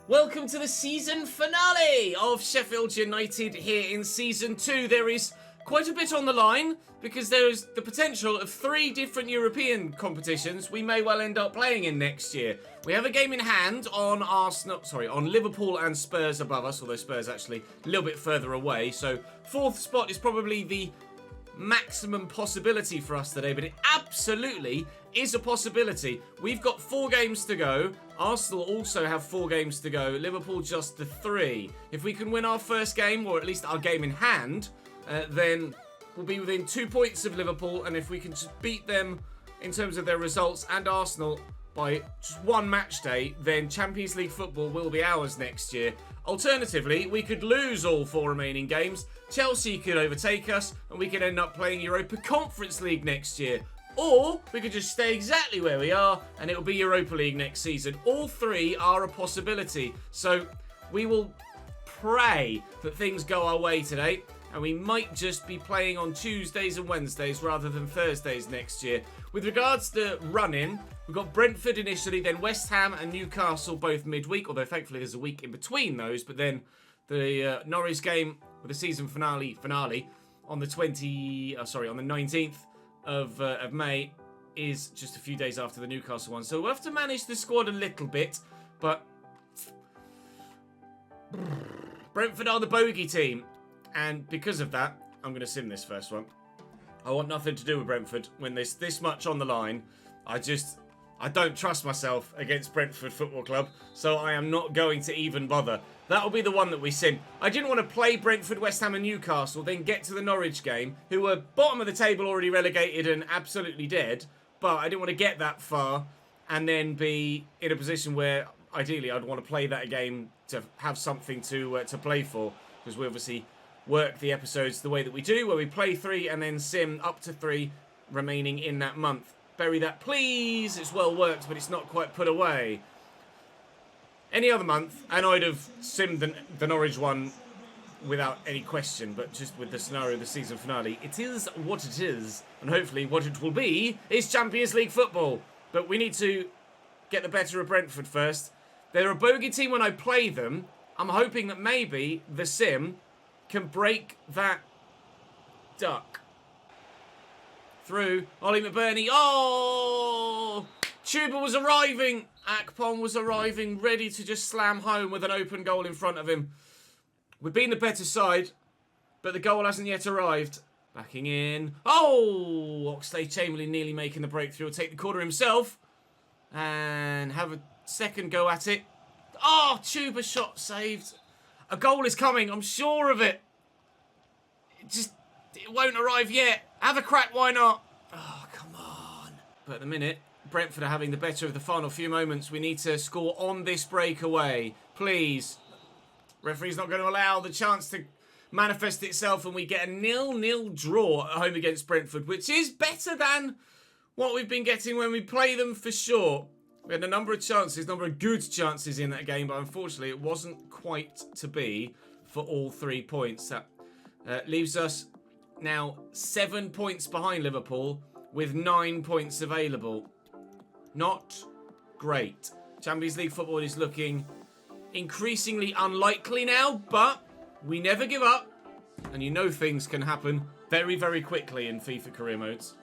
Welcome to the season finale of Sheffield United here in Season 2. There is quite a bit on the line because there is the potential of 3 different European competitions we may well end up playing in next year. We have a game in hand on on Liverpool and Spurs above us, although Spurs actually a little bit further away. So 4th spot is probably the maximum possibility for us today, but it absolutely is a possibility. We've got 4 games to go. Arsenal also have 4 games to go. Liverpool just the 3. If we can win our first game, or at least our game in hand, then we'll be within 2 points of Liverpool, and if we can just beat them in terms of their results and Arsenal by just 1 match day, then Champions League football will be ours next year. Alternatively, we could lose all 4 remaining games, Chelsea could overtake us, and we could end up playing Europa Conference League next year. Or we could just stay exactly where we are, and it'll be Europa League next season. All 3 are a possibility, so we will pray that things go our way today, and we might just be playing on Tuesdays and Wednesdays rather than Thursdays next year. With regards to running, we've got Brentford initially, then West Ham and Newcastle both midweek, although thankfully there's a week in between those, but then the Norwich game with the season finale on the 19th of May is just a few days after the Newcastle one. So we'll have to manage the squad a little bit, but Brentford are the bogey team. And because of that, I'm going to sim this first one. I want nothing to do with Brentford when there's this much on the line. I don't trust myself against Brentford Football Club, so I am not going to even bother. That'll be the one that we sim. I didn't want to play Brentford, West Ham and Newcastle, then get to the Norwich game, who were bottom of the table, already relegated and absolutely dead, but I didn't want to get that far and then be in a position where ideally I'd want to play that game to have something to play for, because we obviously work the episodes the way that we do, where we play 3 and then sim up to 3 remaining in that month. Bury that, please. It's well worked, but it's not quite put away. Any other month, and I'd have simmed the Norwich one without any question, but just with the scenario of the season finale, it is what it is, and hopefully what it will be is Champions League football. But we need to get the better of Brentford first. They're a bogey team when I play them. I'm hoping that maybe the sim can break that duck. Through Ollie McBurney. Oh! Tuba was arriving. Akpom was arriving, ready to just slam home with an open goal in front of him. We've been the better side, but the goal hasn't yet arrived. Backing in. Oh! Oxlade-Chamberlain nearly making the breakthrough. Will take the corner himself and have a second go at it. Oh! Tuba shot saved. A goal is coming. I'm sure of it. It won't arrive yet. Have a crack, why not? Oh, come on. But at the minute, Brentford are having the better of the final few moments. We need to score on this breakaway. Please. Referee's not going to allow the chance to manifest itself, and we get a 0-0 draw at home against Brentford, which is better than what we've been getting when we play them for sure. We had a number of good chances in that game, but unfortunately it wasn't quite to be for all 3 points. That leaves us now 7 points behind Liverpool with 9 points available. Not great. Champions League football is looking increasingly unlikely now, but we never give up, and you know things can happen very, very quickly in FIFA career modes.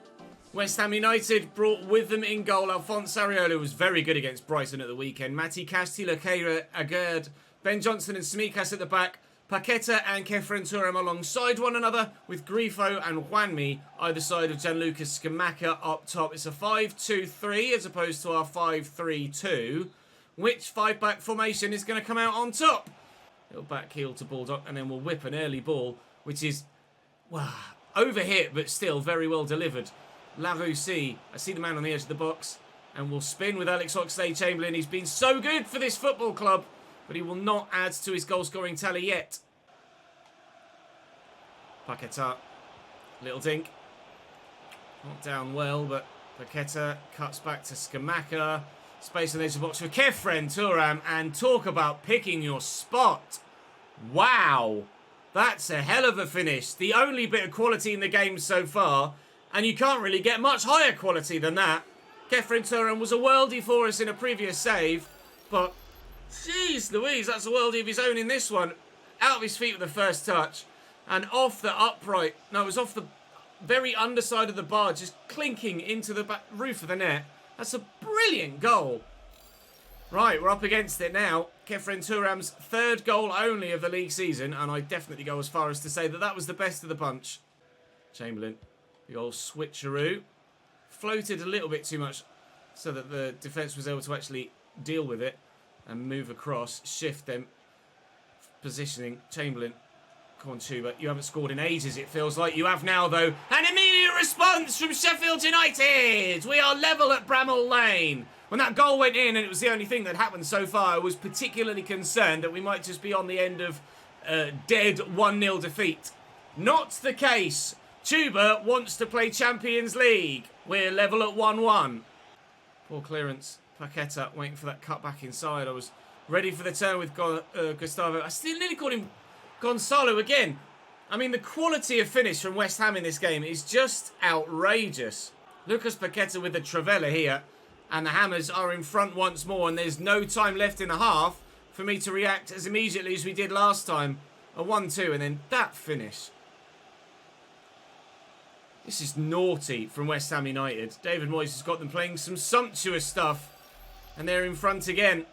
West Ham United brought with them in goal. Alphonse Areola was very good against Brighton at the weekend. Mati Castilla, Keira, Agerd, Ben Johnson and Smikas at the back. Paqueta and Kefren Turam alongside one another, with Grifo and Juanmi either side of Gianluca Scamacca up top. It's a 5-2-3 as opposed to our 5-3-2. Which 5-back formation is going to come out on top? Little back heel to Baldock, and then we'll whip an early ball, which is, wow, overhit, but still very well delivered. Lavusi, I see the man on the edge of the box, and we'll spin with Alex Oxlade-Chamberlain. He's been so good for this football club, but he will not add to his goal-scoring tally yet. Paqueta, little dink. Not down well, but Paqueta cuts back to Scamacca. Space on the edge of the box for Kefren Turam, and talk about picking your spot. Wow, that's a hell of a finish. The only bit of quality in the game so far, and you can't really get much higher quality than that. Kefren Turam was a worldie for us in a previous save, but Jeez Louise, that's a worldie of his own in this one. Out of his feet with the first touch. And off the upright. No, it was off the very underside of the bar, just clinking into the roof of the net. That's a brilliant goal. Right, we're up against it now. Kefren Turam's third goal only of the league season, and I definitely go as far as to say that that was the best of the bunch. Chamberlain, the old switcheroo. Floated a little bit too much so that the defence was able to actually deal with it and move across, shift them. Positioning, Chamberlain. Come on, Chuba. You haven't scored in ages, it feels like. You have now, though. An immediate response from Sheffield United. We are level at Bramall Lane. When that goal went in, and it was the only thing that happened so far, I was particularly concerned that we might just be on the end of a dead 1-0 defeat. Not the case. Chuba wants to play Champions League. We're level at 1-1. Poor clearance. Paqueta waiting for that cut back inside. I was ready for the turn with Gustavo. I still nearly called him Gonzalo again. I mean, the quality of finish from West Ham in this game is just outrageous. Lucas Paqueta with the Travella here. And the Hammers are in front once more. And there's no time left in the half for me to react as immediately as we did last time. A 1-2 and then that finish. This is naughty from West Ham United. David Moyes has got them playing some sumptuous stuff. And they're in front again.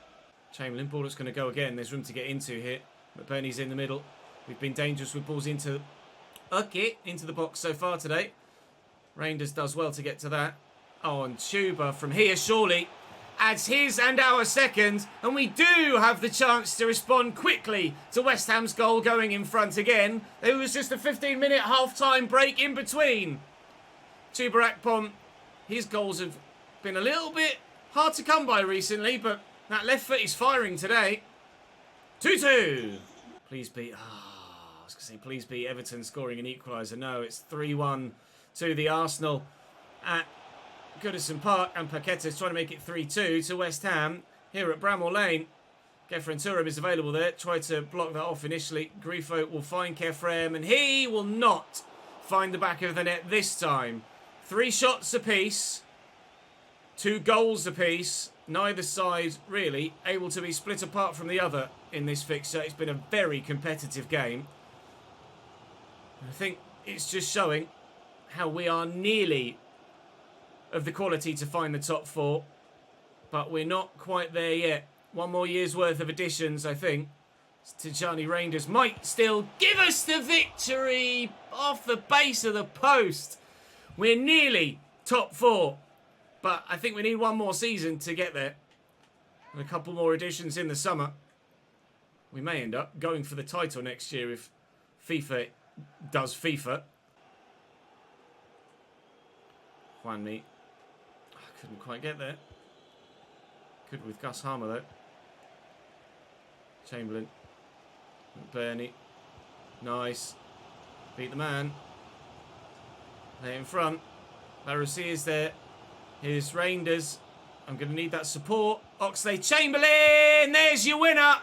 Chamberlain, ball that's going to go again. There's room to get into here. McBurney's in the middle. We've been dangerous with balls into the box so far today. Reinders does well to get to that. Oh, and Chuba from here surely adds his and our second. And we do have the chance to respond quickly to West Ham's goal going in front again. There was just a 15-minute half-time break in between. Chuba Akpom, his goals have been a little bit hard to come by recently, but that left foot is firing today. 2-2. Please be... I was going to say, please be Everton scoring an equaliser. No, it's 3-1 to the Arsenal at Goodison Park. And Paqueta is trying to make it 3-2 to West Ham here at Bramall Lane. Kefren Turam is available there. Tried to block that off initially. Grifo will find Kefrem, and he will not find the back of the net this time. 3 shots apiece. 2 goals apiece. Neither side really able to be split apart from the other in this fixture. It's been a very competitive game. I think it's just showing how we are nearly of the quality to find the top 4. But we're not quite there yet. 1 more year's worth of additions, I think. Tijani Reinders might still give us the victory off the base of the post. We're nearly top 4. But I think we need 1 more season to get there. And a couple more additions in the summer. We may end up going for the title next year if FIFA does FIFA. Juanmi. I couldn't quite get there. Good with Gus Harmer though. Chamberlain. McBurney. Nice. Beat the man. They're in front. Larousse is there. Here's Reinders. I'm going to need that support. Oxlade-Chamberlain. There's your winner.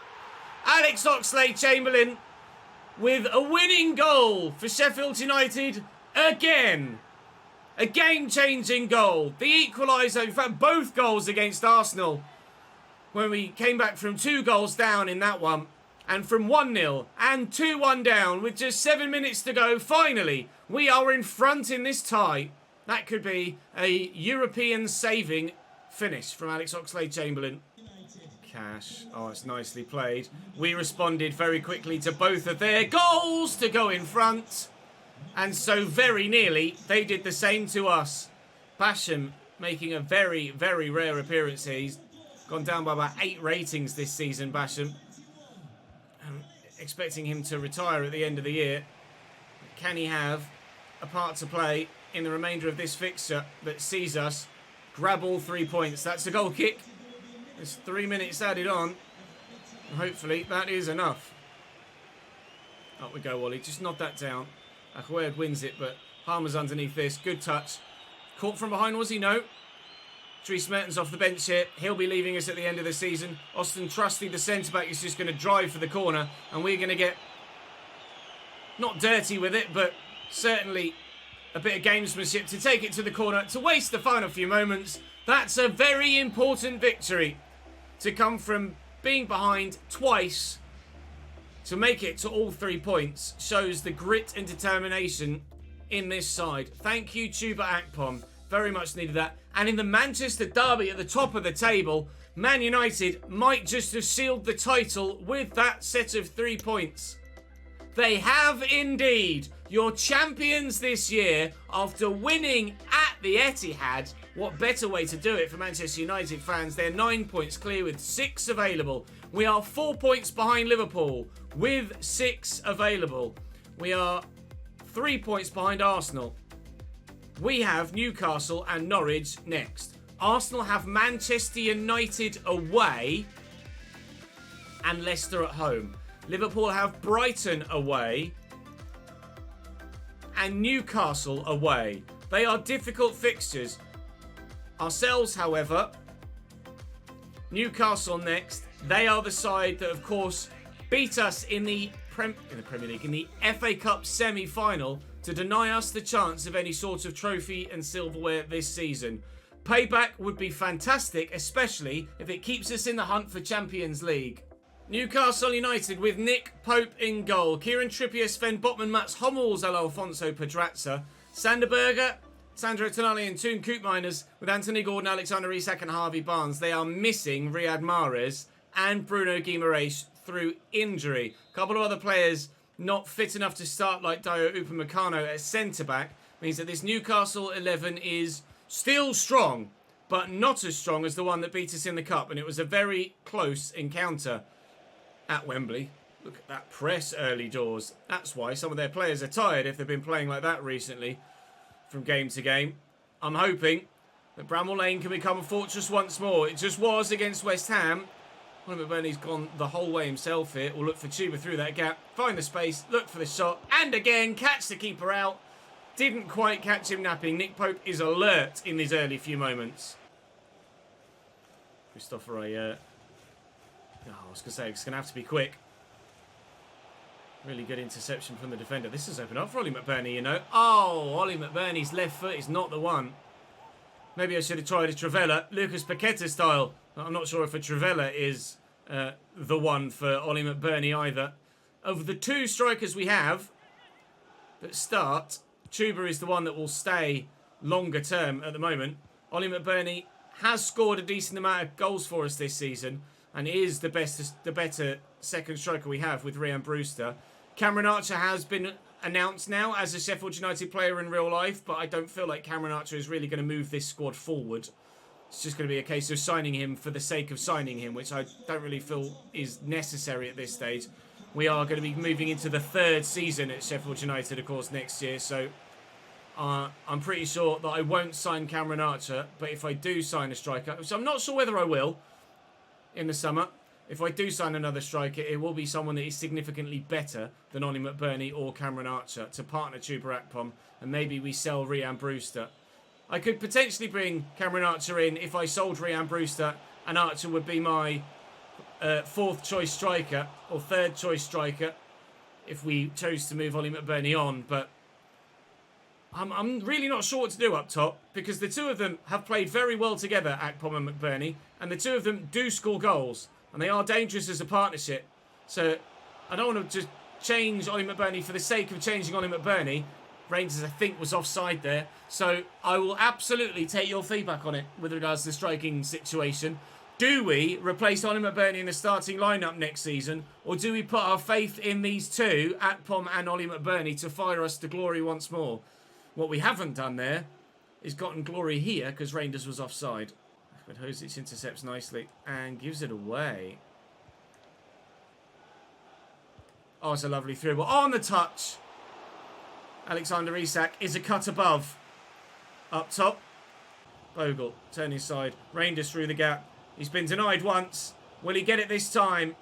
Alex Oxlade-Chamberlain with a winning goal for Sheffield United again. A game-changing goal. The equaliser, in fact, both goals against Arsenal when we came back from 2 goals down in that one and from 1-0 and 2-1 down with just 7 minutes to go. Finally, we are in front in this tie. That could be a European saving finish from Alex Oxlade-Chamberlain. Cash. Oh, it's nicely played. We responded very quickly to both of their goals to go in front. And so very nearly, they did the same to us. Basham making a very, very rare appearance here. He's gone down by about 8 ratings this season, Basham. I'm expecting him to retire at the end of the year. Can he have a part to play in the remainder of this fixture that sees us grab all 3 points? That's a goal kick. There's 3 minutes added on. And hopefully that is enough. Up we go, Wally. Just nod that down. Aguerd wins it, but Harmer's underneath this. Good touch. Caught from behind, was he? No. Dries Mertens off the bench here. He'll be leaving us at the end of the season. Austin Trusty, the centre-back, is just going to drive for the corner. And we're going to get not dirty with it, but certainly a bit of gamesmanship to take it to the corner, to waste the final few moments. That's a very important victory to come from being behind twice to make it to all 3 points shows the grit and determination in this side. Thank you, Chuba Akpom. Very much needed that. And in the Manchester derby at the top of the table, Man United might just have sealed the title with that set of 3 points. They have indeed. Your champions this year, after winning at the Etihad. What better way to do it for Manchester United fans? They're 9 points clear with 6 available. We are 4 points behind Liverpool with 6 available. We are 3 points behind Arsenal. We have Newcastle and Norwich next. Arsenal have Manchester United away and Leicester at home. Liverpool have Brighton away and Newcastle away. They are difficult fixtures. Ourselves, however, Newcastle next. They are the side that, of course, beat us in the Premier League, in the FA Cup semi-final to deny us the chance of any sort of trophy and silverware this season. Payback would be fantastic, especially if it keeps us in the hunt for Champions League. Newcastle United with Nick Pope in goal. Kieran Trippier, Sven Botman, Mats Hummels, and Alfonso Pedraza. Sander Berger, Sandro Tonali and Toon Koopmeiners with Anthony Gordon, Alexander Isak and Harvey Barnes. They are missing Riyad Mahrez and Bruno Guimaraes through injury. A couple of other players not fit enough to start, like Dio Upamecano at centre-back, means that this Newcastle 11 is still strong, but not as strong as the one that beat us in the Cup. And it was a very close encounter at Wembley. Look at that press early doors. That's why some of their players are tired if they've been playing like that recently from game to game. I'm hoping that Bramall Lane can become a fortress once more. It just was against West Ham. Oliver Burnley's gone the whole way himself here. We'll look for Chuba through that gap. Find the space. Look for the shot. And again, catch the keeper out. Didn't quite catch him napping. Nick Pope is alert in these early few moments. Christopher, I was going to say, it's going to have to be quick. Really good interception from the defender. This has opened up for Ollie McBurney, you know. Oh, Ollie McBurney's left foot is not the one. Maybe I should have tried a Trivela, Lucas Paqueta style. I'm not sure if a Trivela is the one for Ollie McBurney either. Of the 2 strikers we have that start, Chuba is the one that will stay longer term at the moment. Ollie McBurney has scored a decent amount of goals for us this season and is the better second striker we have with Ryan Brewster. Cameron Archer has been announced now as a Sheffield United player in real life, but I don't feel like Cameron Archer is really going to move this squad forward. It's just going to be a case of signing him for the sake of signing him, which I don't really feel is necessary at this stage. We are going to be moving into the 3rd season at Sheffield United, of course, next year, so I'm pretty sure that I won't sign Cameron Archer, but if I do sign a striker, which I'm not sure whether I will in the summer, if I do sign another striker, it will be someone that is significantly better than Ollie McBurney or Cameron Archer to partner Chuba Akpom, and maybe we sell Ryan Brewster. I could potentially bring Cameron Archer in if I sold Ryan Brewster, and Archer would be my 4th choice striker or 3rd choice striker if we chose to move Ollie McBurney on, but I'm really not sure what to do up top because the 2 of them have played very well together, Akpom and McBurney, and the 2 of them do score goals. And they are dangerous as a partnership. So I don't want to just change Ollie McBurney for the sake of changing Ollie McBurney. Rangers, I think, was offside there. So I will absolutely take your feedback on it with regards to the striking situation. Do we replace Ollie McBurney in the starting lineup next season? Or do we put our faith in these 2, Akpom and Ollie McBurney, to fire us to glory once more? What we haven't done there is gotten glory here because Rangers was offside. But Hosic intercepts nicely and gives it away. Oh, it's a lovely through ball. On the touch. Alexander Isak is a cut above. Up top. Bogle, turn his side. Rangers through the gap. He's been denied once. Will he get it this time?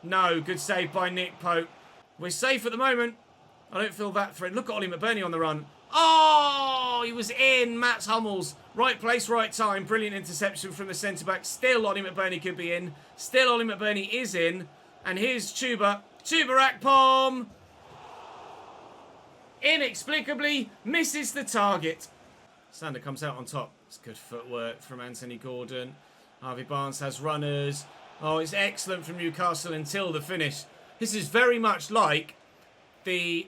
No. Good save by Nick Pope. We're safe at the moment. I don't feel that threat. Look at Ollie McBurney on the run. Oh, he was in. Mats Hummels. Right place, right time. Brilliant interception from the centre-back. Still Ollie McBurney could be in. Still Ollie McBurney is in. And here's Chuba. Chuba Akpom. Inexplicably misses the target. Sander comes out on top. It's good footwork from Anthony Gordon. Harvey Barnes has runners. Oh, it's excellent from Newcastle until the finish. This is very much like the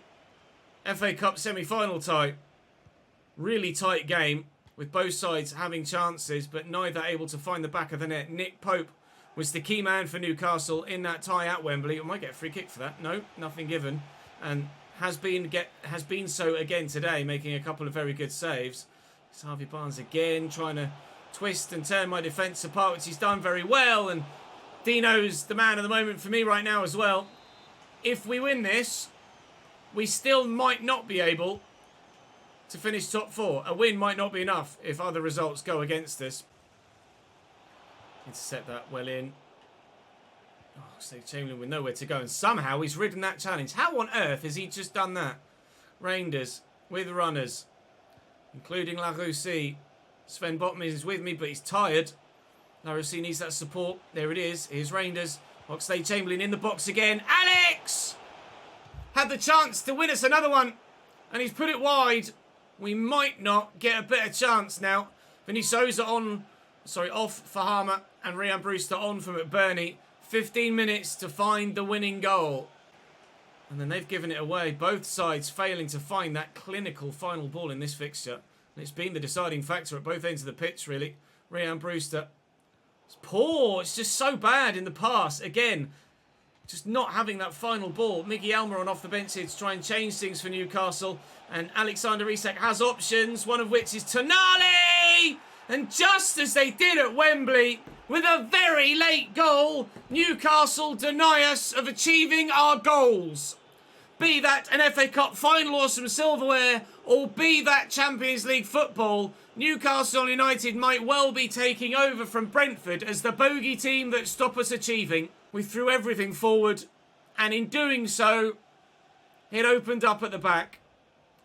FA Cup semi-final tie. Really tight game with both sides having chances, but neither able to find the back of the net. Nick Pope was the key man for Newcastle in that tie at Wembley. I might get a free kick for that. No, nothing given. And has been so again today, making a couple of very good saves. It's Harvey Barnes again, trying to twist and turn my defence apart, which he's done very well. And Dino's the man of the moment for me right now as well. If we win this, we still might not be able to finish top 4. A win might not be enough if other results go against us. Intercept that well in. Oh, Chamberlain with nowhere to go, and somehow he's ridden that challenge. How on earth has he just done that? Reinders with runners, including Laroussi. Sven Botman is with me, but he's tired. Laroussi needs that support. There it is. Here's Reinders. Oxlade-Chamberlain in the box again. Alex! Had the chance to win us another one, and he's put it wide. We might not get a better chance now. Vinisosa off for Harmer, and Ryan Brewster on for McBurney. 15 minutes to find the winning goal. And then they've given it away. Both sides failing to find that clinical final ball in this fixture. And it's been the deciding factor at both ends of the pitch, really. Ryan Brewster. It's poor. It's just so bad in the pass. Again, just not having that final ball. Miggy Almiron off the bench here to try and change things for Newcastle. And Alexander Isak has options, one of which is Tonali! And just as they did at Wembley, with a very late goal, Newcastle deny us of achieving our goals. Be that an FA Cup final or some silverware, or be that Champions League football, Newcastle United might well be taking over from Brentford as the bogey team that stop us achieving. We threw everything forward, and in doing so, it opened up at the back.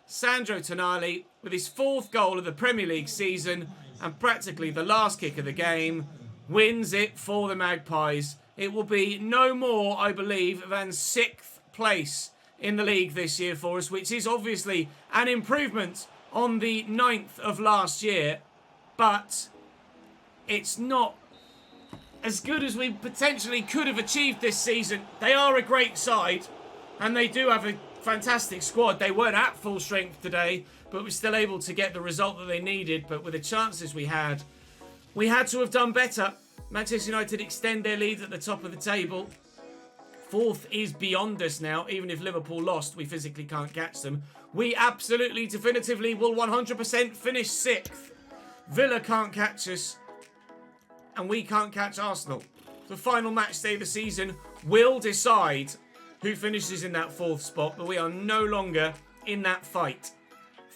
Sandro Tonali, with his 4th goal of the Premier League season, and practically the last kick of the game, wins it for the Magpies. It will be no more, I believe, than 6th place in the league this year for us, which is obviously an improvement on the 9th of last year, but it's not as good as we potentially could have achieved this season. They are a great side, and they do have a fantastic squad. They weren't at full strength today, but were still able to get the result that they needed. But with the chances we had to have done better. Manchester United extend their lead at the top of the table. 4th is beyond us now. Even if Liverpool lost, we physically can't catch them. We absolutely, definitively will 100% finish 6th. Villa can't catch us, and we can't catch Arsenal. The final match day of the season will decide who finishes in that 4th spot, but we are no longer in that fight.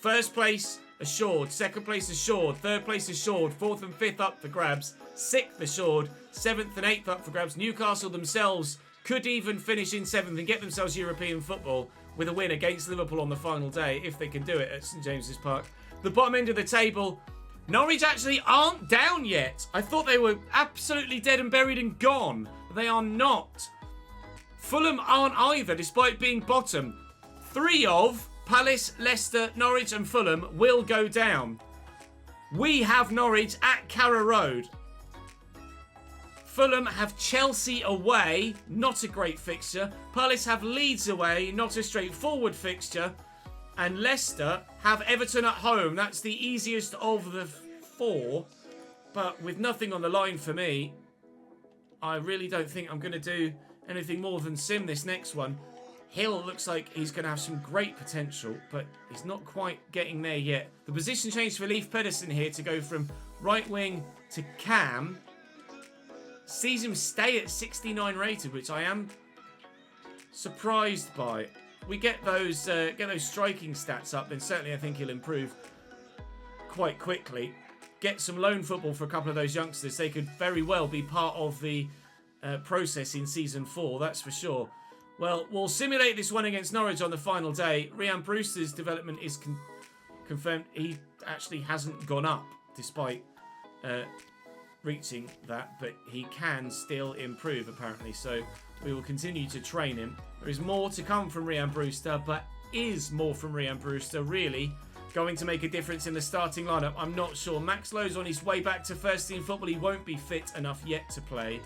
1st place assured, 2nd place assured, 3rd place assured, 4th and 5th up for grabs, 6th assured, 7th and 8th up for grabs. Newcastle themselves could even finish in 7th and get themselves European football with a win against Liverpool on the final day, if they can do it at St James's Park. The bottom end of the table, Norwich actually aren't down yet. I thought they were absolutely dead and buried and gone. They are not. Fulham aren't either, despite being bottom. 3 of Palace, Leicester, Norwich and Fulham will go down. We have Norwich at Carrow Road. Fulham have Chelsea away, not a great fixture. Palace have Leeds away, not a straightforward fixture. And Leicester have Everton at home. That's the easiest of the 4. But with nothing on the line for me, I really don't think I'm going to do anything more than sim this next one. Hill looks like he's going to have some great potential, but he's not quite getting there yet. The position change for Leif Pedersen here to go from right wing to cam sees him stay at 69 rated, which I am surprised by. We get those striking stats up, then certainly I think he'll improve quite quickly. Get some loan football for a couple of those youngsters. They could very well be part of the process in Season 4, that's for sure. Well, we'll simulate this one against Norwich on the final day. Ryan Brewster's development is confirmed. He actually hasn't gone up, despite reaching that, but he can still improve, apparently. So we will continue to train him. There is more to come from Ryan Brewster, but is more from Ryan Brewster really going to make a difference in the starting lineup? I'm not sure. Max Lowe's on his way back to first team football. He won't be fit enough yet to play.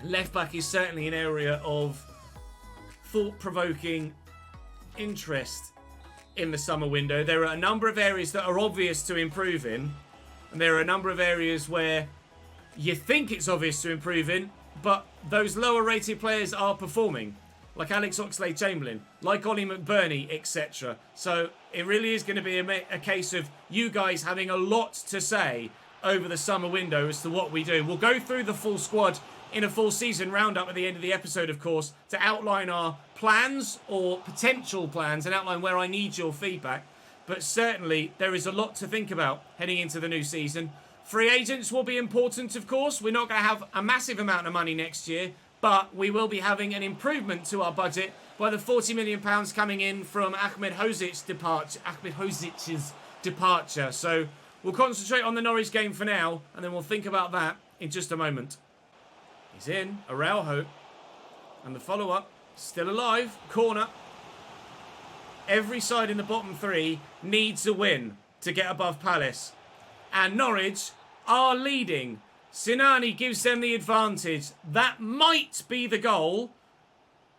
Left back is certainly an area of thought-provoking interest in the summer window. There are a number of areas that are obvious to improve in, and there are a number of areas where you think it's obvious to improve in, but those lower rated players are performing, like Alex Oxlade-Chamberlain, like Ollie McBurney, etc. So it really is going to be a case of you guys having a lot to say over the summer window as to what we do. We'll go through the full squad in a full season roundup at the end of the episode, of course, to outline our plans or potential plans and outline where I need your feedback. But certainly there is a lot to think about heading into the new season. Free agents will be important, of course. We're not going to have a massive amount of money next year, but we will be having an improvement to our budget by the £40 million coming in from Ahmed Hozic's departure. So we'll concentrate on the Norwich game for now, and then we'll think about that in just a moment. He's in, Araujo, and the follow-up, still alive, corner. Every side in the bottom three needs a win to get above Palace. And Norwich are leading. Sinani gives them the advantage. That might be the goal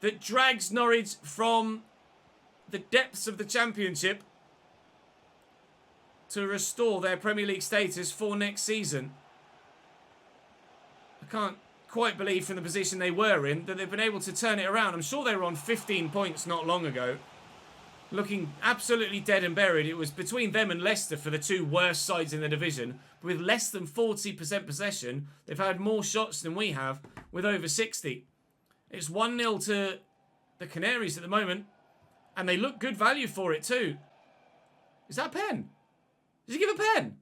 that drags Norwich from the depths of the Championship to restore their Premier League status for next season. I can't quite believe from the position they were in that they've been able to turn it around. I'm sure they were on 15 points not long ago, looking absolutely dead and buried. It was between them and Leicester for the two worst sides in the division. With less than 40% possession, they've had more shots than we have, with over 60. It's 1-0 to the Canaries at the moment, and they look good value for it too. Is that a pen? Does he give a pen?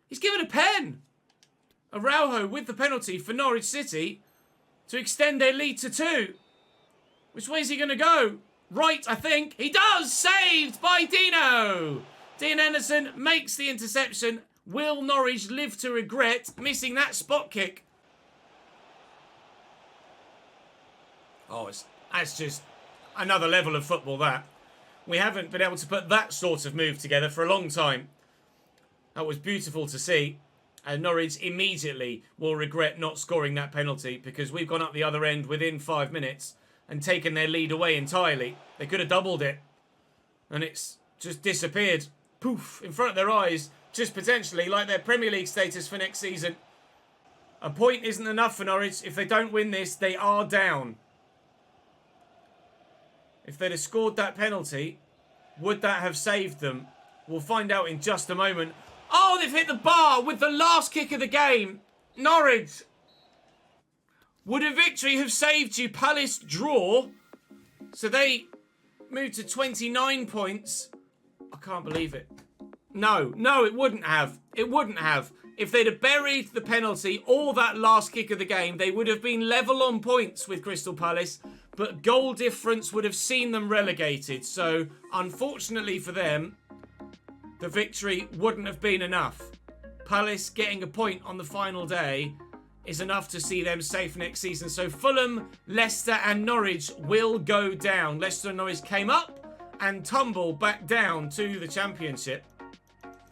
He's given a pen! Araujo with the penalty for Norwich City to extend their lead to 2. Which way is he going to go? Right, I think. He does! Saved by Dino! Dean Henderson makes the interception. Will Norwich live to regret missing that spot kick? Oh, that's just another level of football, that. We haven't been able to put that sort of move together for a long time. That was beautiful to see. And Norwich immediately will regret not scoring that penalty because we've gone up the other end within 5 minutes and taken their lead away entirely. They could have doubled it. And it's just disappeared. Poof, in front of their eyes. Just potentially like their Premier League status for next season. A point isn't enough for Norwich. If they don't win this, they are down. If they'd have scored that penalty, would that have saved them? We'll find out in just a moment. Oh, they've hit the bar with the last kick of the game. Norwich. Would a victory have saved you? Palace draw. So they moved to 29 points. I can't believe it. No, it wouldn't have. It wouldn't have. If they'd have buried the penalty or that last kick of the game, they would have been level on points with Crystal Palace. But goal difference would have seen them relegated. So, unfortunately for them, the victory wouldn't have been enough. Palace getting a point on the final day is enough to see them safe next season. So Fulham, Leicester and Norwich will go down. Leicester and Norwich came up and tumble back down to the Championship.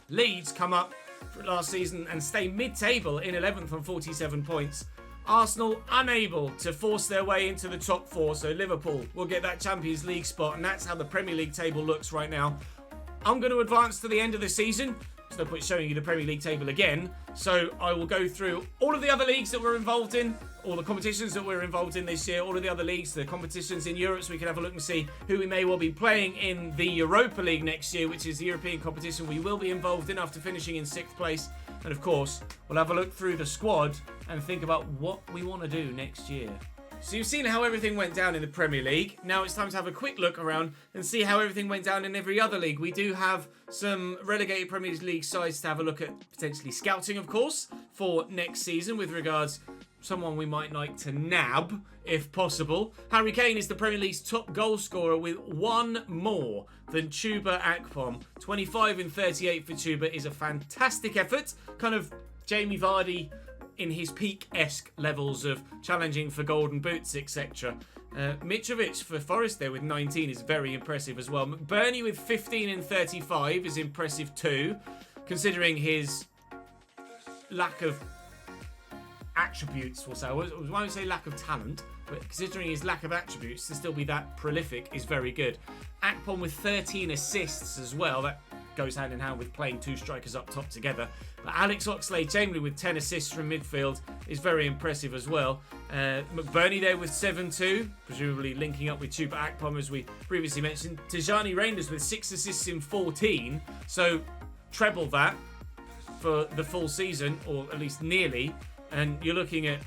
Leeds come up for last season and stay mid-table in 11th on 47 points. Arsenal unable to force their way into the top 4. So Liverpool will get that Champions League spot, and that's how the Premier League table looks right now. I'm going to advance to the end of the season. There's no point showing you the Premier League table again. So I will go through all of the other leagues that we're involved in, all the competitions that we're involved in this year, all of the other leagues, the competitions in Europe, so we can have a look and see who we may well be playing in the Europa League next year, which is the European competition we will be involved in after finishing in 6th place. And of course, we'll have a look through the squad and think about what we want to do next year. So you've seen how everything went down in the Premier League. Now it's time to have a quick look around and see how everything went down in every other league. We do have some relegated Premier League sides to have a look at, potentially scouting, of course, for next season with regards someone we might like to nab, if possible. Harry Kane is the Premier League's top goal scorer with 1 more than Chuba Akpom. 25 and 38 for Chuba is a fantastic effort. Kind of Jamie Vardy in his peak-esque levels of challenging for golden boots, etc. Mitrovic for Forest there with 19 is very impressive as well. McBurney with 15 and 35 is impressive too, considering his lack of attributes, we'll say. I won't say lack of talent, but considering his lack of attributes, to still be that prolific is very good. Akpom with 13 assists as well. That goes hand in hand with playing two strikers up top together. But Alex Oxlade-Chamberlain with 10 assists from midfield is very impressive as well. McBurney there with 7-2, presumably linking up with Chuba Akpom as we previously mentioned. Tijani Reinders with 6 assists in 14, so treble that for the full season, or at least nearly, and you're looking at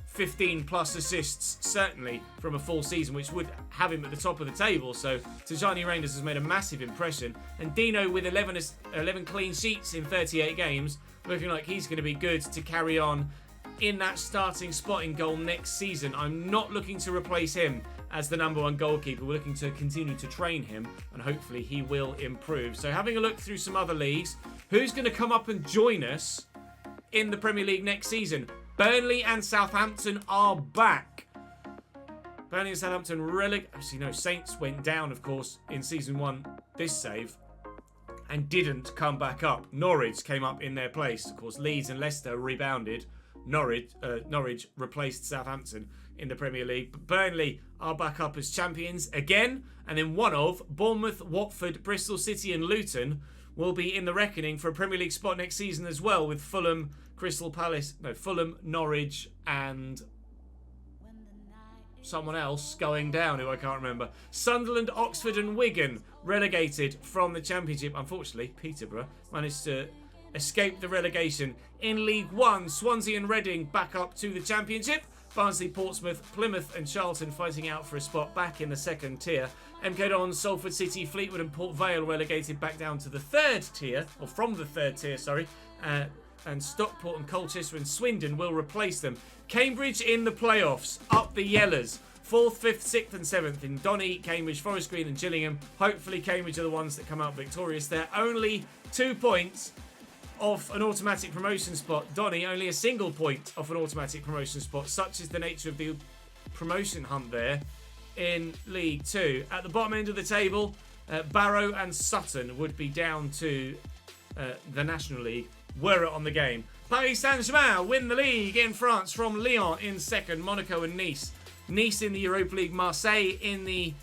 15 plus assists certainly from a full season, which would have him at the top of the table. So Tijani Reinders has made a massive impression, and Dino with 11 clean sheets in 38 games, looking like he's going to be good to carry on in that starting spot in goal next season. I'm not looking to replace him as the number 1 goalkeeper. We're looking to continue to train him, and hopefully he will improve. So having a look through some other leagues, who's going to come up and join us in the Premier League next season? Burnley and Southampton are back. Burnley and Southampton actually, no, Saints went down, of course, in Season 1 this save and didn't come back up. Norwich came up in their place. Of course, Leeds and Leicester rebounded. Norwich replaced Southampton in the Premier League. But Burnley are back up as champions again. And then one of Bournemouth, Watford, Bristol City and Luton will be in the reckoning for a Premier League spot next season as well, with Fulham, Norwich and someone else going down who I can't remember. Sunderland, Oxford and Wigan relegated from the Championship. Unfortunately, Peterborough managed to escape the relegation. In League One, Swansea and Reading back up to the Championship. Barnsley, Portsmouth, Plymouth and Charlton fighting out for a spot back in the 2nd tier. MK Dons, Salford City, Fleetwood and Port Vale relegated back down to the 3rd tier, or from the 3rd tier, sorry. And Stockport and Colchester and Swindon will replace them. Cambridge in the playoffs, up the Yellers. 4th, 5th, 6th and 7th in Donny, Cambridge, Forest Green and Gillingham. Hopefully Cambridge are the ones that come out victorious. They're only 2 points off an automatic promotion spot. Donny only a single point off an automatic promotion spot. Such is the nature of the promotion hunt there in League 2. At the bottom end of the table, Barrow and Sutton would be down to the National League were it on the game. Paris Saint-Germain win the league in France from Lyon in 2nd, Monaco and Nice. Nice in the Europa League, Marseille in the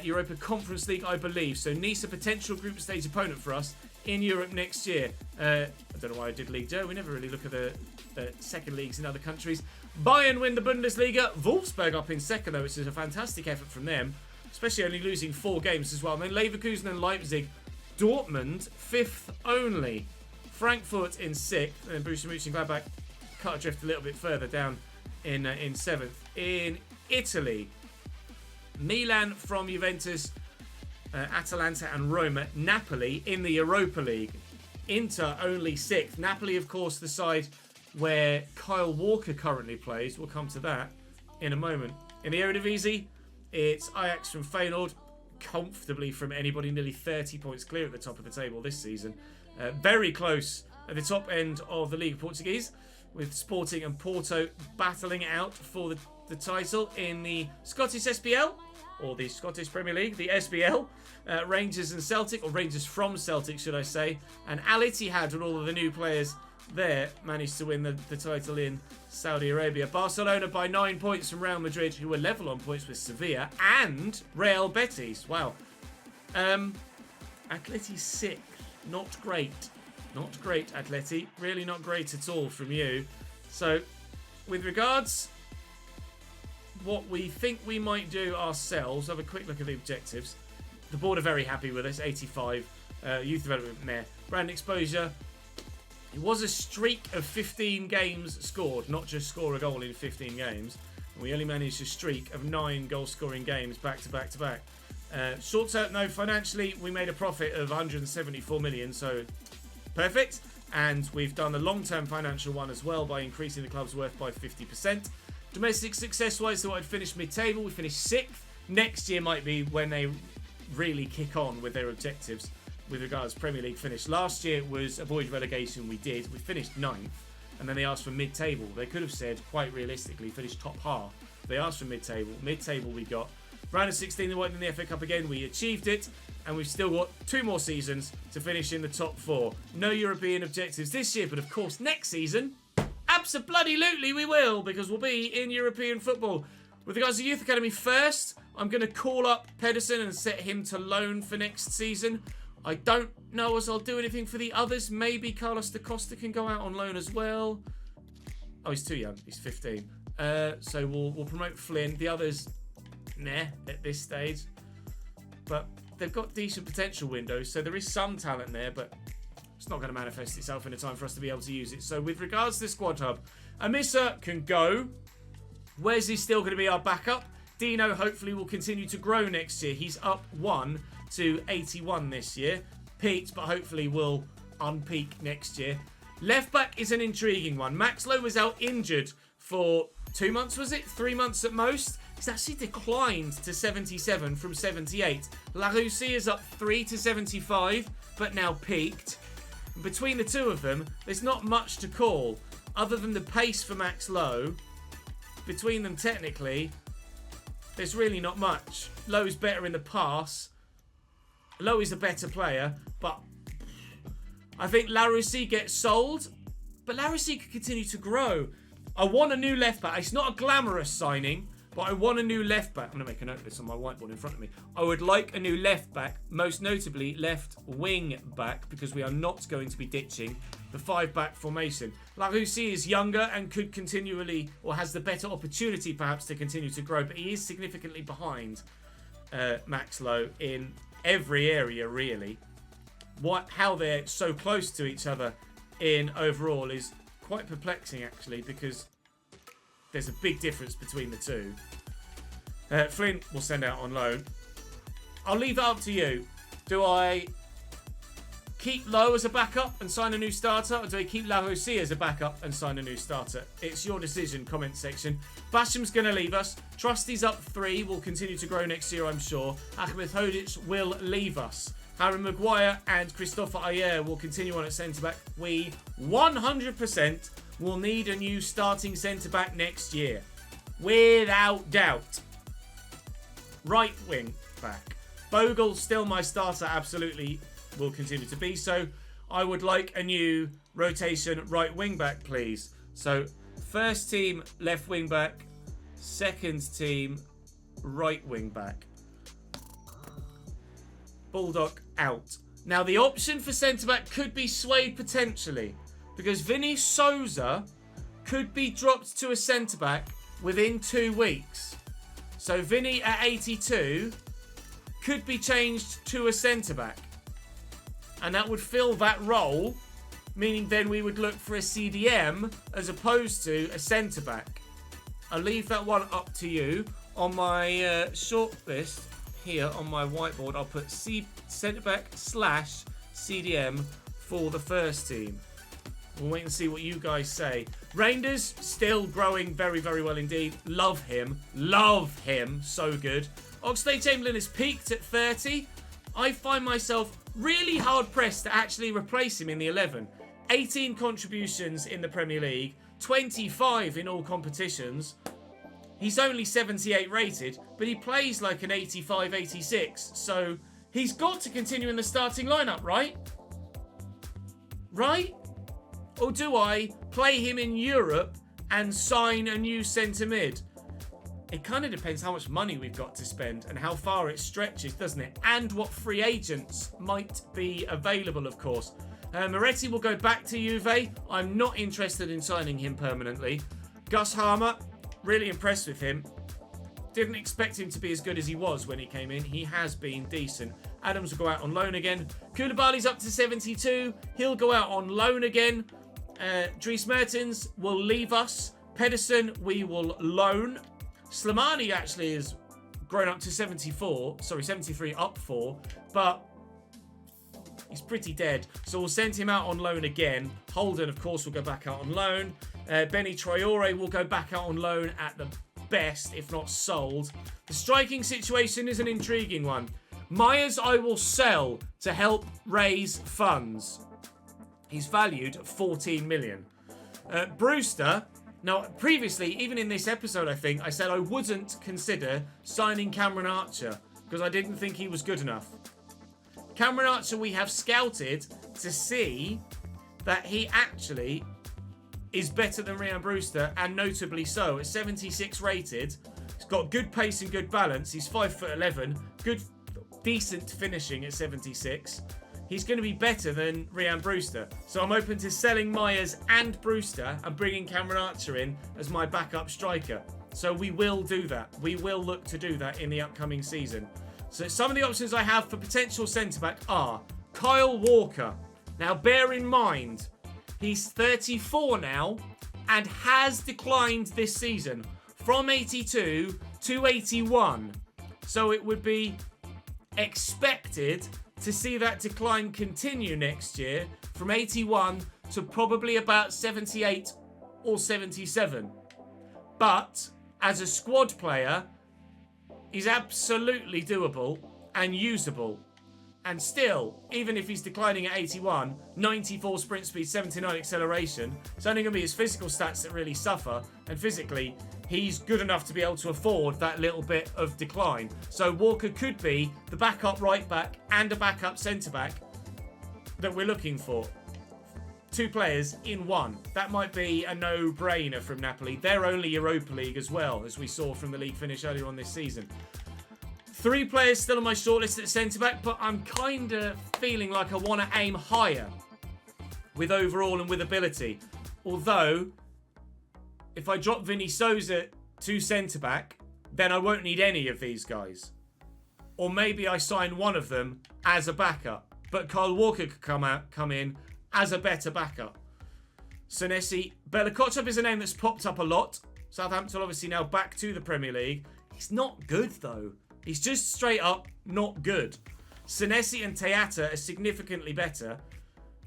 Europa Conference League, I believe. So Nice a potential group stage opponent for us in Europe next year. I don't know why I did League 2. We never really look at the second leagues in other countries. Bayern win the Bundesliga. Wolfsburg up in 2nd, though, which is a fantastic effort from them, especially only losing 4 games as well. And then Leverkusen and Leipzig. Dortmund 5th only. Frankfurt in 6th, and Borussia Mönchengladbach cut adrift a little bit further down in 7th. In Italy, Milan from Juventus, Atalanta and Roma. Napoli in the Europa League. Inter only 6th. Napoli, of course, the side where Kyle Walker currently plays. We'll come to that in a moment. In the Eredivisie, it's Ajax from Feyenoord, comfortably from anybody, nearly 30 points clear at the top of the table this season. Very close at the top end of the League Portuguese, with Sporting and Porto battling out for the title. In the Scottish SPL, or the Scottish Premier League, the SPL, Rangers and Celtic, or Rangers from Celtic, should I say, and Al Ittihad, with all of the new players there, managed to win the title in Saudi Arabia. Barcelona by 9 points from Real Madrid, who were level on points with Sevilla, and Real Betis. Wow. Atleti's 6th. Not great. Not great, Atleti. Really not great at all from you. So, with regards what we think we might do ourselves, have a quick look at the objectives. The board are very happy with us. 85. Youth development, meh. Brand exposure. It was a streak of 15 games scored, not just score a goal in 15 games. And we only managed a streak of 9 goal-scoring games back to back to back. Short term, no, financially, we made a profit of 174 million, so perfect. And we've done a long-term financial one as well by increasing the club's worth by 50%. Domestic success-wise, so I'd finished mid-table. We finished 6th. Next year might be when they really kick on with their objectives with regards to Premier League finish. Last year was avoid relegation. We did. We finished 9th, and then they asked for mid-table. They could have said, quite realistically, finish top half. They asked for mid-table. Mid-table we got. Round of 16, they won in the FA Cup again. We achieved it, and we've still got 2 more seasons to finish in the top 4. No European objectives this year, but of course next season, absolutely. Abso-bloody-lutely we will, because we'll be in European football. With regards to Youth Academy first, I'm going to call up Pedersen and set him to loan for next season. I don't know as I'll do anything for the others. Maybe Carlos da Costa can go out on loan as well. Oh, he's too young. He's 15. So we'll promote Flynn. The others, nah, at this stage. But they've got decent potential windows, so there is some talent there, but it's not going to manifest itself in a time for us to be able to use it. So with regards to the squad hub, Amissa can go. Wesley's still going to be our backup. Dino hopefully will continue to grow next year. He's up 1 to 81 this year. Peaked, but hopefully will unpeak next year. Left back is an intriguing one. Max Lowe was out injured for 2 months, was it? 3 months at most. He's actually declined to 77 from 78. Laroussi is up 3 to 75, but now peaked. Between the two of them, there's not much to call other than the pace for Max Lowe. Between them, technically, there's really not much. Lowe's better in the pass. Lowe is a better player, but I think Laroussi gets sold. But Laroussi could continue to grow. I want a new left back. It's not a glamorous signing, but I want a new left back. I'm going to make a note of this on my whiteboard in front of me. I would like a new left back, most notably left wing back, because we are not going to be ditching the 5-back formation. Laroussi is younger and could continually, or has the better opportunity perhaps to continue to grow, but he is significantly behind Max Lowe in every area, really. How they're so close to each other in overall is quite perplexing, actually, because there's a big difference between the two. Flynn will send out on loan. I'll leave that up to you. Do I keep Lowe as a backup and sign a new starter, or do I keep Laroussi as a backup and sign a new starter? It's your decision, comment section. Basham's going to leave us. Trusty's up 3, will continue to grow next year, I'm sure. Ahmed Hodic will leave us. Harry Maguire and Christopher Ayer will continue on at centre-back. We 100% will need a new starting centre-back next year. Without doubt. Right wing back. Bogle, still my starter, absolutely will continue to be so. I would like a new rotation right wing back, please. So, first team left wing back, second team right wing back. Bulldog out. Now, the option for centre-back could be swayed potentially, because Vinny Souza could be dropped to a centre-back within 2 weeks. So, Vinny at 82 could be changed to a centre-back. And that would fill that role, meaning then we would look for a CDM as opposed to a centre-back. I'll leave that one up to you. On my short list here on my whiteboard, I'll put centre-back / CDM for the first team. We'll wait and see what you guys say. Reinders, still growing very, very well indeed. Love him. Love him. So good. Oxlade-Chamberlain is peaked at 30. I find myself really hard-pressed to actually replace him in the 11. 18 contributions in the Premier League. 25 in all competitions. He's only 78 rated, but he plays like an 85, 86. So he's got to continue in the starting lineup, right? Right? Or do I play him in Europe and sign a new centre mid? It kind of depends how much money we've got to spend and how far it stretches, doesn't it? And what free agents might be available, of course. Moretti will go back to Juve. I'm not interested in signing him permanently. Gus Harmer, really impressed with him. Didn't expect him to be as good as he was when he came in. He has been decent. Adams will go out on loan again. Koulibaly's up to 72. He'll go out on loan again. Dries Mertens will leave us. Pedersen, we will loan. Slimani actually is grown up to 74. Sorry, 73 up 4. But he's pretty dead. So we'll send him out on loan again. Holden, of course, will go back out on loan. Benny Traore will go back out on loan at the best, if not sold. The striking situation is an intriguing one. Myers I will sell to help raise funds. He's valued at 14 million. Brewster, now previously, even in this episode, I think, I said I wouldn't consider signing Cameron Archer because I didn't think he was good enough. Cameron Archer we have scouted to see that he actually is better than Ryan Brewster, and notably so. At 76 rated, he's got good pace and good balance. He's 5'11", good, decent finishing at 76. He's going to be better than Ryan Brewster. So I'm open to selling Myers and Brewster and bringing Cameron Archer in as my backup striker. So we will do that. We will look to do that in the upcoming season. So some of the options I have for potential centre-back are Kyle Walker. Now bear in mind, he's 34 now and has declined this season from 82 to 81. So it would be expected to see that decline continue next year from 81 to probably about 78 or 77. But as a squad player, he's absolutely doable and usable. And still, even if he's declining at 81, 94 sprint speed, 79 acceleration, it's only going to be his physical stats that really suffer. And physically, he's good enough to be able to afford that little bit of decline. So Walker could be the backup right back and a backup centre back that we're looking for. Two players in one. That might be a no-brainer from Napoli. They're only Europa League as well, as we saw from the league finish earlier on this season. 3 players still on my shortlist at centre-back, but I'm kind of feeling like I want to aim higher with overall and with ability. Although, if I drop Vinny Souza to centre-back, then I won't need any of these guys. Or maybe I sign one of them as a backup, but Kyle Walker could come in as a better backup. Senesi, Bella Kotchap is a name that's popped up a lot. Southampton obviously now back to the Premier League. He's not good though. He's just straight up not good. Senesi and Teata are significantly better.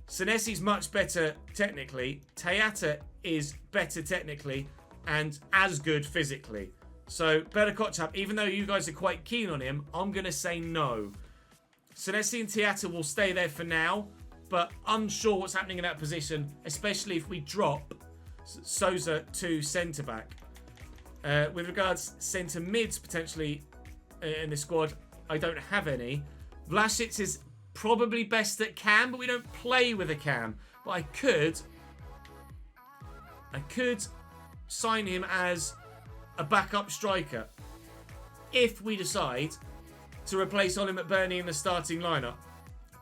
Senesi's much better technically. Teata is better technically and as good physically. So, Bella Kotchap, even though you guys are quite keen on him, I'm going to say no. Senesi and Teata will stay there for now, but unsure what's happening in that position, especially if we drop Souza to centre-back. With regards centre-mids potentially in the squad, I don't have any. Vlasic is probably best at cam, but we don't play with a cam. But I could sign him as a backup striker if we decide to replace Ollie McBurney in the starting lineup.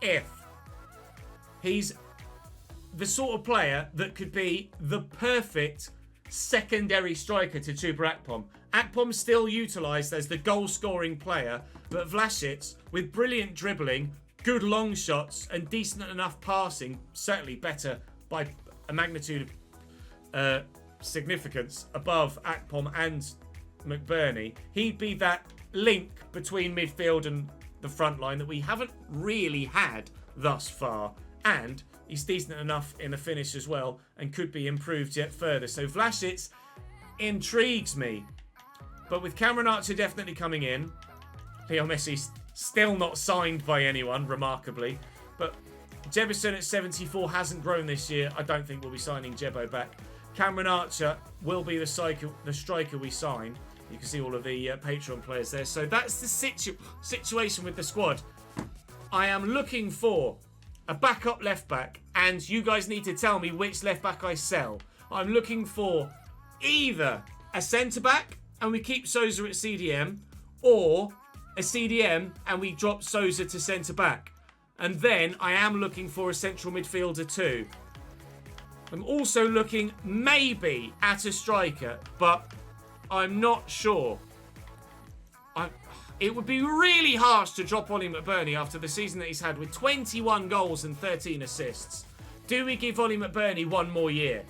If he's the sort of player that could be the perfect secondary striker to Chuba Akpom. Akpom's still utilised as the goal-scoring player, but Vlasic, with brilliant dribbling, good long shots, and decent enough passing, certainly better by a magnitude of significance above Akpom and McBurney, he'd be that link between midfield and the front line that we haven't really had thus far. And he's decent enough in the finish as well and could be improved yet further. So Vlasic intrigues me. But with Cameron Archer definitely coming in, Leo Messi's still not signed by anyone, remarkably. But Jebison at 74 hasn't grown this year. I don't think we'll be signing Jebo back. Cameron Archer will be the striker we sign. You can see all of the Patreon players there. So that's the situation with the squad. I am looking for a backup left back, and you guys need to tell me which left back I sell. I'm looking for either a centre back and we keep Souza at CDM, or a CDM and we drop Souza to centre back. And then I am looking for a central midfielder too. I'm also looking maybe at a striker, but I'm not sure. It would be really harsh to drop Ollie McBurney after the season that he's had with 21 goals and 13 assists. Do we give Ollie McBurney one more year?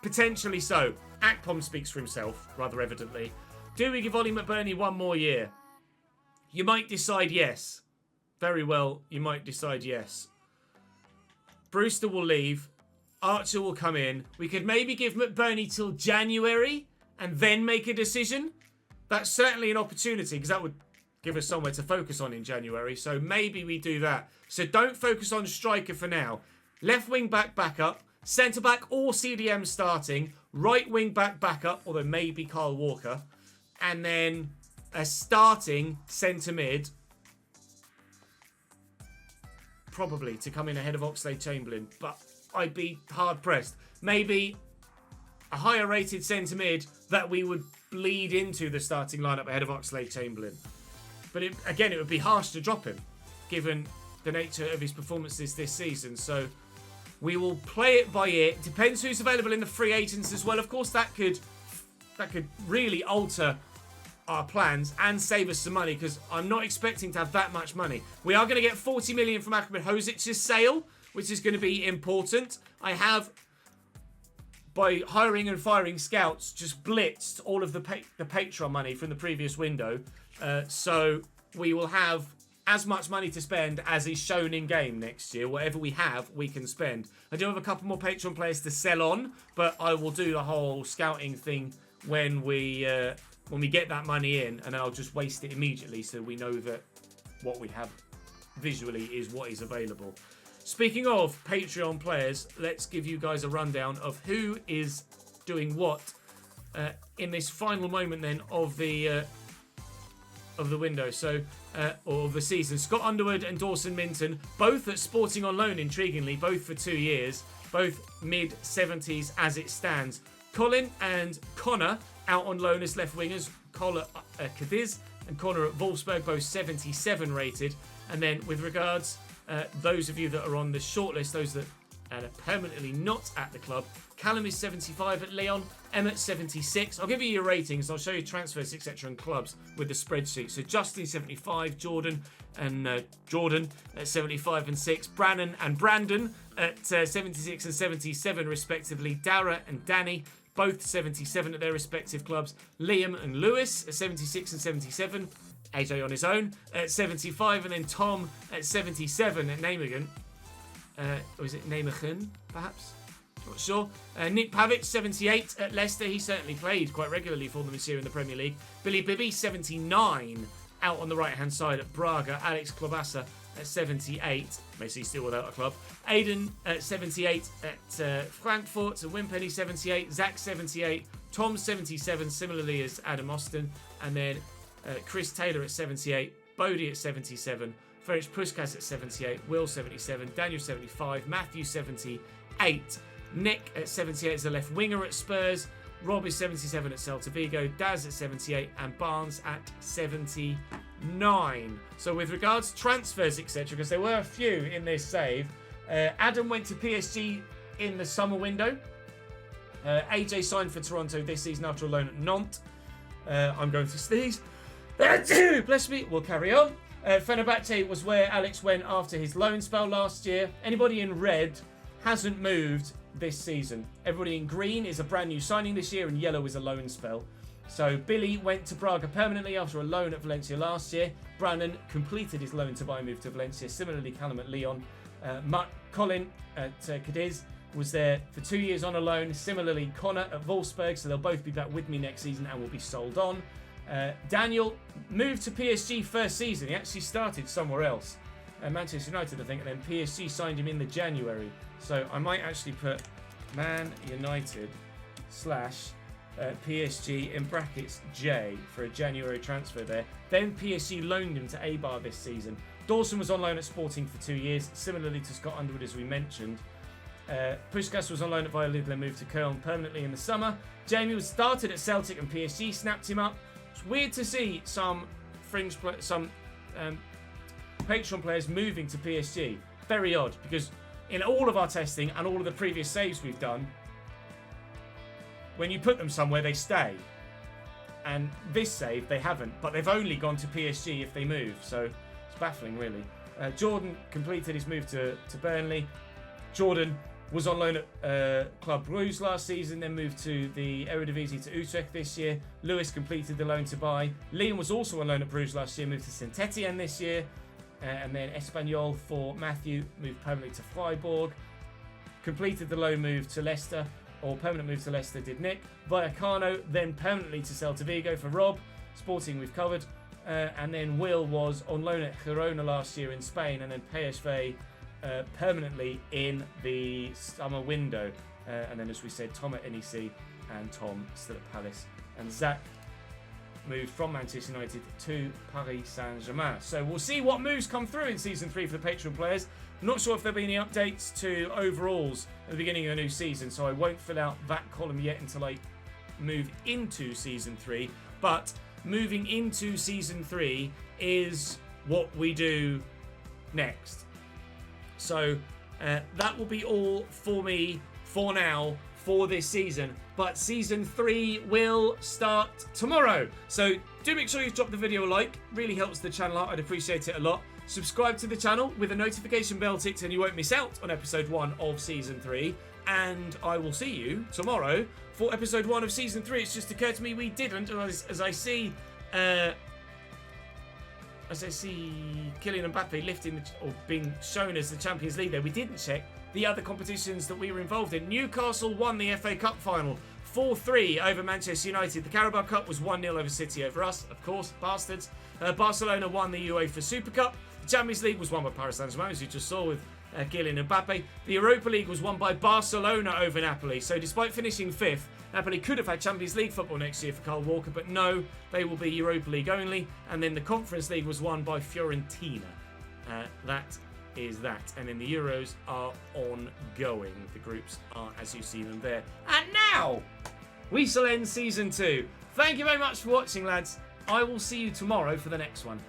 Potentially so. Akpom speaks for himself, rather evidently. Do we give Ollie McBurney one more year? You might decide yes. Very well, you might decide yes. Brewster will leave. Archer will come in. We could maybe give McBurney till January and then make a decision. That's certainly an opportunity because that would give us somewhere to focus on in January. So maybe we do that. So don't focus on striker for now. Left wing back backup. Centre back or CDM starting. Right wing back backup, although maybe Kyle Walker. And then a starting centre mid. Probably to come in ahead of Oxlade-Chamberlain. But I'd be hard pressed. Maybe a higher rated centre mid that we would bleed into the starting lineup ahead of Oxlade-Chamberlain. But again, it would be harsh to drop him, given the nature of his performances this season. So we will play it by ear. It depends who's available in the free agents as well. Of course, that could really alter our plans and save us some money, because I'm not expecting to have that much money. We are going to get 40 million from Ahmed Hozic's sale, which is going to be important. I have, by hiring and firing scouts, just blitzed all of the Patreon money from the previous window. So we will have as much money to spend as is shown in game next year. Whatever we have, we can spend. I do have a couple more Patreon players to sell on, but I will do the whole scouting thing when we get that money in, and then I'll just waste it immediately so we know that what we have visually is what is available. Speaking of Patreon players, let's give you guys a rundown of who is doing what in this final moment then of the window, or of the season. Scott Underwood and Dawson Minton, both at Sporting on loan, intriguingly, both for 2 years, both mid-70s as it stands. Colin and Connor out on loan as left wingers. Colin at Cadiz and Connor at Wolfsburg, both 77 rated. And then with regards those of you that are on the shortlist, those that are permanently not at the club, Callum is 75 at Leon, Emmett 76. I'll give you your ratings. I'll show you transfers, etc. and clubs with the spreadsheet. So Justin 75, Jordan at 75 and 6, Brannon and Brandon at 76 and 77 respectively, Dara and Danny both 77 at their respective clubs, Liam and Lewis at 76 and 77, AJ on his own at 75, and then Tom at 77 at Nijmegen. Or is it Nijmegen, perhaps? Not sure. Nick Pavic, 78 at Leicester. He certainly played quite regularly for them this year in the Premier League. Billy Bibby, 79 out on the right-hand side at Braga. Alex Klobasa at 78. Messi still without a club. Aidan at 78 at Frankfurt. And Wimpenny, 78. Zach, 78. Tom, 77, similarly as Adam Austin. And then Chris Taylor at 78. Bodie at 77. Ferenc Puskas at 78. Will, 77. Daniel, 75. Matthew, 78. Nick at 78 as a left winger at Spurs. Rob is 77 at Celta Vigo. Daz at 78. And Barnes at 79. So with regards to transfers, etc., because there were a few in this save, Adam went to PSG in the summer window. AJ signed for Toronto this season after a loan at Nantes. I'm going to sneeze. Bless me. We'll carry on. Fenerbahce was where Alex went after his loan spell last year. Anybody in red hasn't moved this season. Everybody in green is a brand new signing this year, and yellow is a loan spell. So Billy went to Braga permanently after a loan at Valencia last year. Brandon completed his loan to buy move to Valencia. Similarly, Callum at Lyon. Colin at Cadiz was there for 2 years on a loan. Similarly, Connor at Wolfsburg. So they'll both be back with me next season and will be sold on. Daniel moved to PSG first season. He actually started somewhere else. Manchester United, I think, and then PSG signed him in the January. So I might actually put Man United / PSG in brackets J for a January transfer there. Then PSG loaned him to Eibar this season. Dawson was on loan at Sporting for 2 years, similarly to Scott Underwood, as we mentioned. Puskas was on loan at Valladolid and moved to Köln permanently in the summer. Jamie was started at Celtic and PSG snapped him up. It's weird to see some Patreon players moving to PSG. Very odd, because in all of our testing and all of the previous saves we've done, when you put them somewhere, they stay. And this save, they haven't, but they've only gone to PSG if they move, so it's baffling, really. Jordan completed his move to Burnley. Jordan was on loan at Club Brugge last season, then moved to the Eredivisie to Utrecht this year. Lewis completed the loan to buy. Liam was also on loan at Bruges last year, moved to Saint-Etienne this year. And then Espanyol for Matthew, moved permanently to Freiburg. Completed the loan move to Leicester, or permanent move to Leicester did Nick. Vallecano then permanently to Celta Vigo for Rob. Sporting we've covered. And then Will was on loan at Girona last year in Spain, and then PSV permanently in the summer window. And then, as we said, Tom at NEC and Tom still at Palace. And Zach moved from Manchester United to Paris Saint-Germain. So we'll see what moves come through in Season 3 for the Patreon players. Not sure if there'll be any updates to overalls at the beginning of the new season, so I won't fill out that column yet until I move into Season 3. But moving into Season 3 is what we do next. So that will be all for me for now for this season. But Season 3 will start tomorrow. So do make sure you drop the video a like. Really helps the channel out. I'd appreciate it a lot. Subscribe to the channel with a notification bell ticked and you won't miss out on episode 1 of Season 3. And I will see you tomorrow for episode 1 of Season 3. It's just occurred to me we didn't, as I see Kylian Mbappe lifting or being shown as the Champions League there, we didn't check the other competitions that we were involved in. Newcastle won the FA Cup final 4-3 over Manchester United. The Carabao Cup was 1-0 over City over us, of course, bastards. Barcelona won the UEFA Super Cup. The Champions League was won by Paris Saint-Germain, as you just saw with Kylian Mbappe. The Europa League was won by Barcelona over Napoli. So despite finishing 5th, Napoli could have had Champions League football next year for Kyle Walker, but no, they will be Europa League only. And then the Conference League was won by Fiorentina. That is that. And then the Euros are ongoing. The groups are as you see them there. And now, we shall end Season 2. Thank you very much for watching, lads. I will see you tomorrow for the next one.